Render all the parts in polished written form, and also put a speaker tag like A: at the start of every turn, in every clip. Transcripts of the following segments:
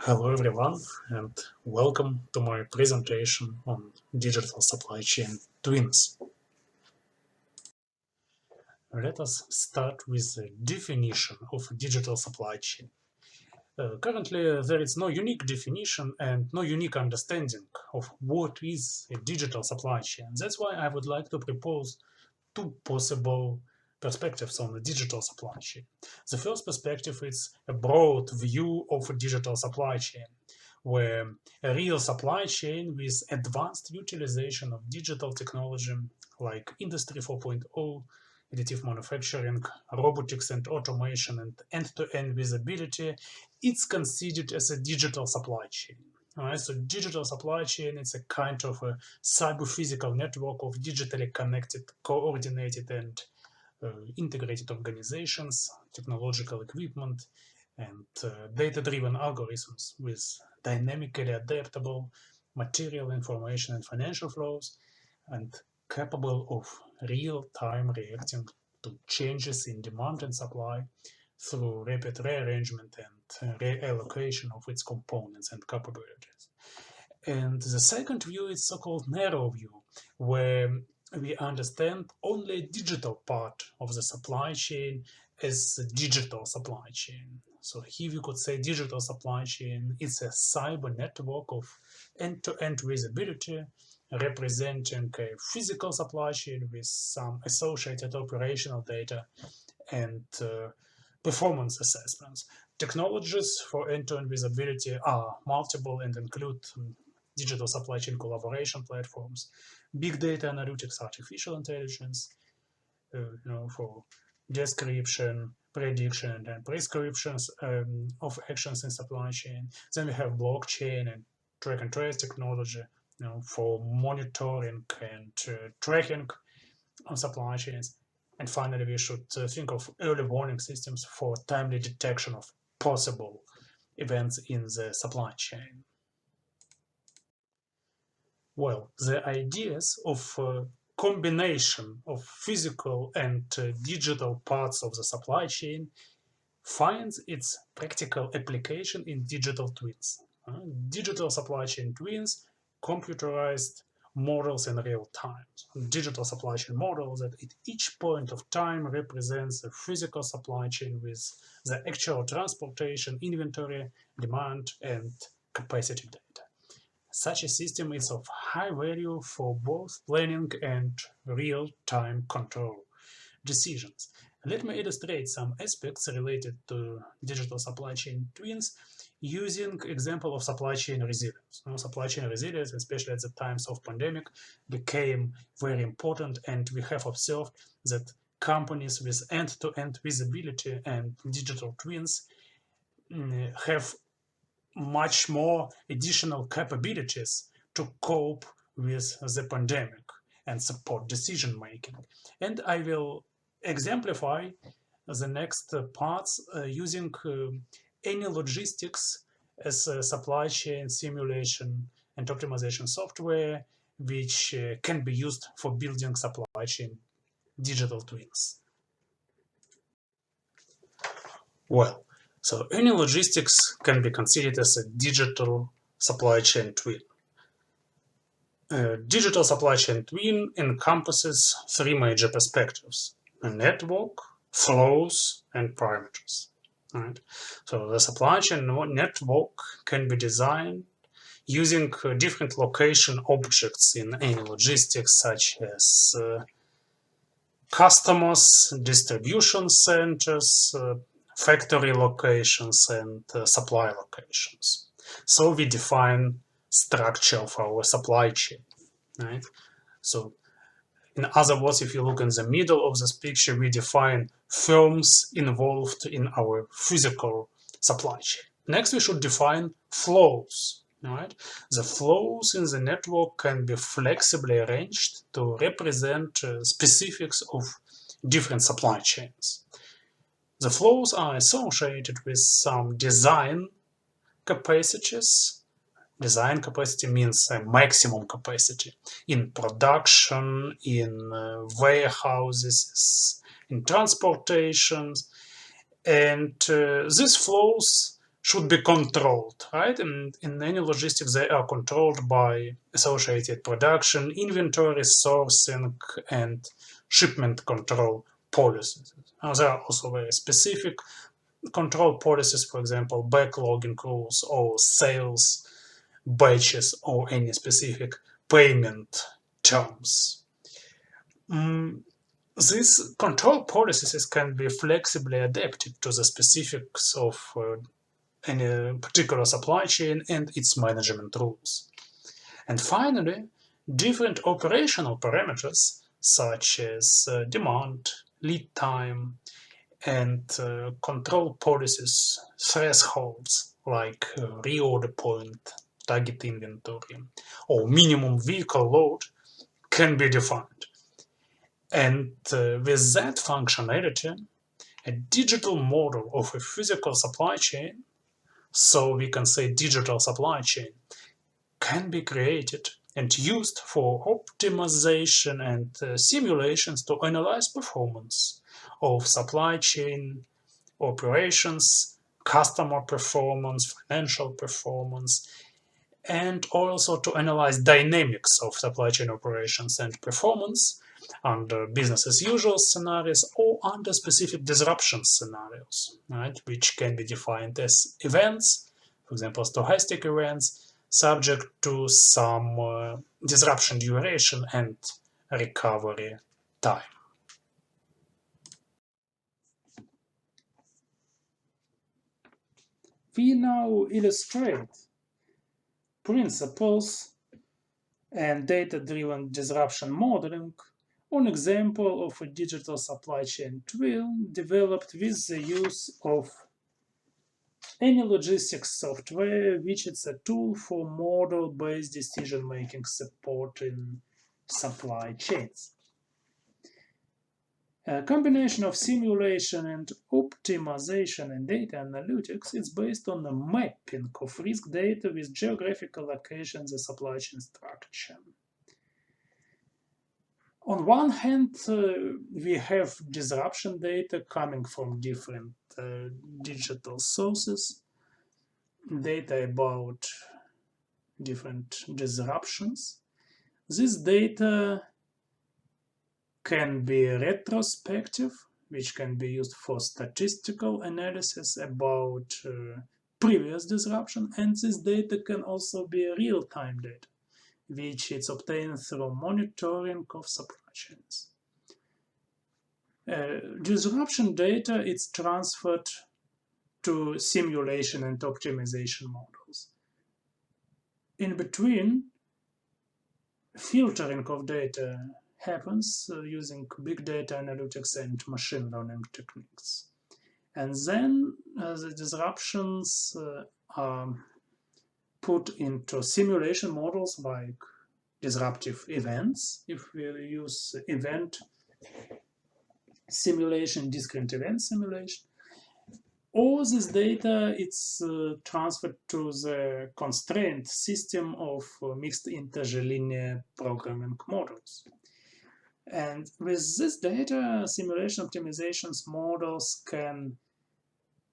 A: Hello everyone, and welcome to my presentation on digital supply chain twins. Let us start with the definition of digital supply chain. Currently, there is no unique definition and no unique understanding of what is a digital supply chain. That's why I would like to propose two possible perspectives on the digital supply chain. The first perspective is a broad view of a digital supply chain, where a real supply chain with advanced utilization of digital technology like Industry 4.0, additive manufacturing, robotics and automation, and end-to-end visibility, it's considered as a digital supply chain. Alright, so digital supply chain is a kind of a cyber-physical network of digitally connected, coordinated, and integrated organizations, technological equipment, and data-driven algorithms with dynamically adaptable material information and financial flows, and capable of real-time reacting to changes in demand and supply through rapid rearrangement and reallocation of its components and capabilities. And the second view is so-called narrow view, where we understand only a digital part of the supply chain as a digital supply chain. So here we could say digital supply chain is a cyber network of end-to-end visibility representing a physical supply chain with some associated operational data and performance assessments. Technologies for end-to-end visibility are multiple and include digital supply chain collaboration platforms, big data analytics, artificial intelligence, for description, prediction, and prescriptions of actions in supply chain. Then we have blockchain and track and trace technology, for monitoring and tracking on supply chains. And finally, we should think of early warning systems for timely detection of possible events in the supply chain. Well, the ideas of combination of physical and digital parts of the supply chain finds its practical application in digital twins. Digital supply chain twins computerized models in real time. Digital supply chain models that at each point of time represents a physical supply chain with the actual transportation, inventory, demand, and capacity data. Such a system is of high value for both planning and real-time control decisions. Let me illustrate some aspects related to digital supply chain twins using example of supply chain resilience. Supply chain resilience, especially at the times of pandemic, became very important, and we have observed that companies with end-to-end visibility and digital twins have much more additional capabilities to cope with the pandemic and support decision making. And I will exemplify the next parts using any logistics as a supply chain simulation and optimization software, which can be used for building supply chain digital twins. Well, so any logistics can be considered as a digital supply chain twin. A digital supply chain twin encompasses three major perspectives: a network, flows, and parameters. Right? So the supply chain network can be designed using different location objects in any logistics, such as customers, distribution centers, factory locations, and supply locations. So we define structure of our supply chain, right? So in other words, if you look in the middle of this picture, we define firms involved in our physical supply chain. Next, we should define flows. Right? The flows in the network can be flexibly arranged to represent specifics of different supply chains. The flows are associated with some design capacities. Design capacity means a maximum capacity in production, in warehouses, in transportations, and these flows should be controlled, right? And in any logistics, they are controlled by associated production, inventory, sourcing, and shipment control policies. There are also very specific control policies, for example, backlogging rules or sales batches or any specific payment terms. These control policies can be flexibly adapted to the specifics of any particular supply chain and its management rules. And finally, different operational parameters such as demand, lead time, and control policies, thresholds like reorder point, target inventory, or minimum vehicle load can be defined. And with that functionality, a digital model of a physical supply chain, so we can say digital supply chain, can be created and used for optimization and simulations to analyze performance of supply chain operations, customer performance, financial performance, and also to analyze dynamics of supply chain operations and performance under business as usual scenarios or under specific disruption scenarios, right, which can be defined as events, for example, stochastic events, subject to some disruption duration and recovery time. We now illustrate principles and data-driven disruption modeling on example of a digital supply chain tool developed with the use of any logistics software, which is a tool for model-based decision-making supporting supply chains. A combination of simulation and optimization and data analytics is based on the mapping of risk data with geographical locations and supply chain structure. On one hand, we have disruption data coming from different digital sources, data about different disruptions. This data can be retrospective, which can be used for statistical analysis about previous disruption, and this data can also be real-time data, which is obtained through monitoring of supply chains. Disruption data is transferred to simulation and optimization models. In between, filtering of data happens using big data analytics and machine learning techniques. And then the disruptions are put into simulation models like disruptive events. If we use event simulation, discrete event simulation, all this data it's transferred to the constraint system of mixed integer linear programming models. And with this data, simulation optimizations models can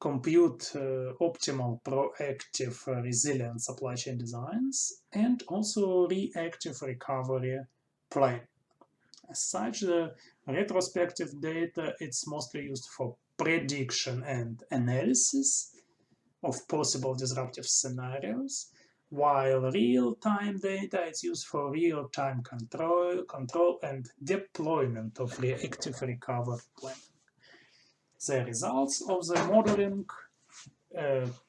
A: compute optimal proactive resilient supply chain designs and also reactive recovery plan. As such, the retrospective data it's mostly used for prediction and analysis of possible disruptive scenarios, while real-time data is used for real-time control and deployment of reactive recovery plan. The results of the modeling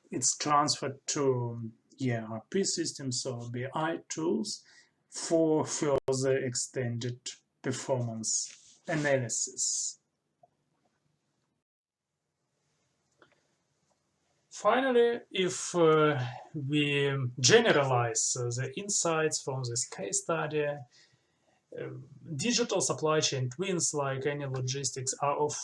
A: it's transferred to ERP systems or BI tools for further extended performance analysis. Finally, if we generalize the insights from this case study, digital supply chain twins, like any logistics, are of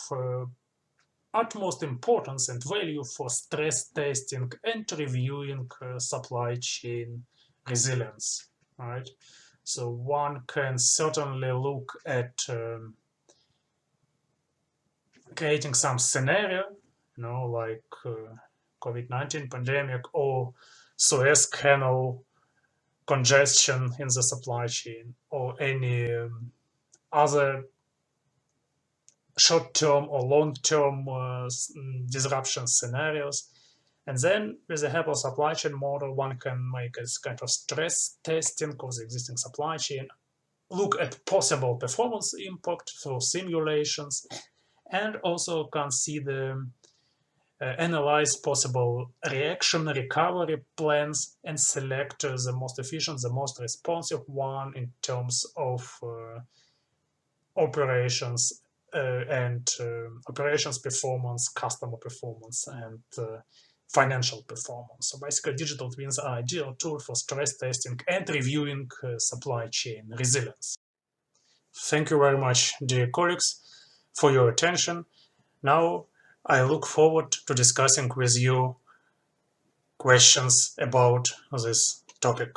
A: utmost importance and value for stress testing and reviewing supply chain resilience, right? So one can certainly look at creating some scenario, like COVID-19 pandemic or Suez Canal congestion in the supply chain or any other short-term or long-term disruption scenarios. And then with the help of supply chain model, one can make a kind of stress testing of the existing supply chain, look at possible performance impact through simulations, and also consider analyze possible reaction recovery plans and select the most efficient, the most responsive one in terms of operations and operations performance, customer performance, and financial performance. So basically, digital twins are ideal tool for stress testing and reviewing supply chain resilience. Thank you very much, dear colleagues, for your attention. Now, I look forward to discussing with you questions about this topic.